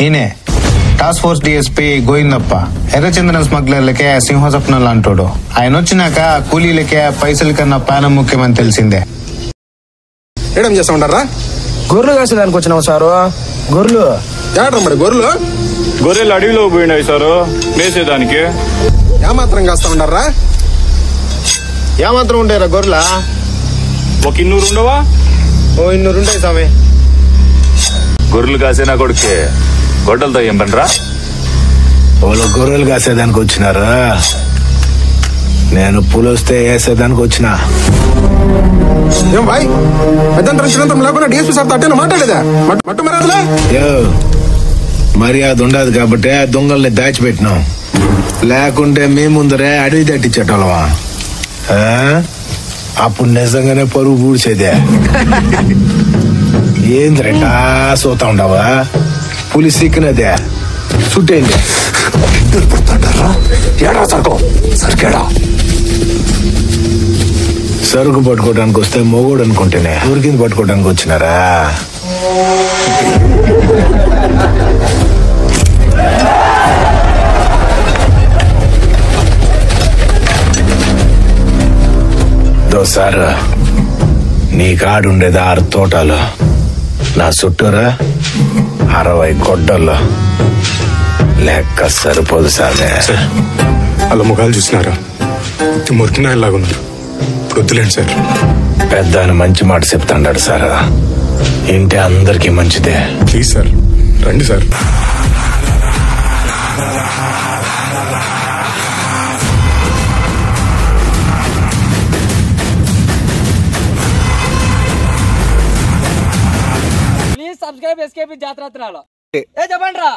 ఈయనే task force DSP Govindappa. ఎర్రచందనం స్మగ్లర్లకే సింహస్వప్నం లాంటోడు. ఆయన వచ్చినాక కూలీలకే పైసల కన్నా పానం ముఖ్యమని తెలిసిందే. ఏం చేస్తా ఉంటారా? గొర్రెలు కాసేదానికి వచ్చినావు సారు. గొర్రెలు ఏడ్రా మరి? గొర్రెలు అడవిలో పోయినాయి సారు మేసేదానికి. ఏమాత్రం కాస్తా ఉంటారా? ఏమాత్రం ఉంటాయిరా గొర్రెలా? ఒక 200 ఉండవా? ఓ 200 ఉంటాయి స్వామి. గొర్రెలు కాసేనా కొడుకే గొడ్డలతో ఏం పనిరా? వాళ్ళు గొర్రెలు కాసేదానికి వచ్చినారా? నేను పులొస్తే వేసేదానికి వచ్చినా. ఏం భాయ్ పెద్దంతరం చిరంతరం లేకుండా డిఎస్పీ సార్ అట్టేనా మాట్లాడేదా? మట్టు మర్యాదలే మర్యాద ఉండదు కాబట్టి ఆ దొంగల్ని దాచిపెట్టినాం. లేకుంటే మీ ముందరే అడవి దట్టించేటోళ్ళవా? అప్పుడు నిజంగానే పరువు పూడ్చేదే. ఏంద్రెట్టా సోతా ఉండవా? పులి సిక్కినదే చుట్టేంది. సరుకు పట్టుకోవడానికి వస్తే మొగోడు అనుకుంటేనే ఊరికింది పట్టుకోవడానికి వచ్చినారా? దోసారు నీ కాడుండేది 6 తోటలు, నా చుట్టూరా 60 గొడ్డల్లో. లెక్క సరిపోదు సామే. అలా ముఖాలు చూసినారా? మురికినాయలాగా ఉన్నారు. ఇప్పుడు వద్దులేండి సార్. పెద్ద ఆయన మంచి మాట చెప్తాడాడు సార్. ఇంటి అందరికీ మంచిదే. ప్లీజ్ సార్ రండి సార్. సబ్స్క్రైబ్ ఎస్కేపీ జాతరత్నాలు చెప్పండి రా.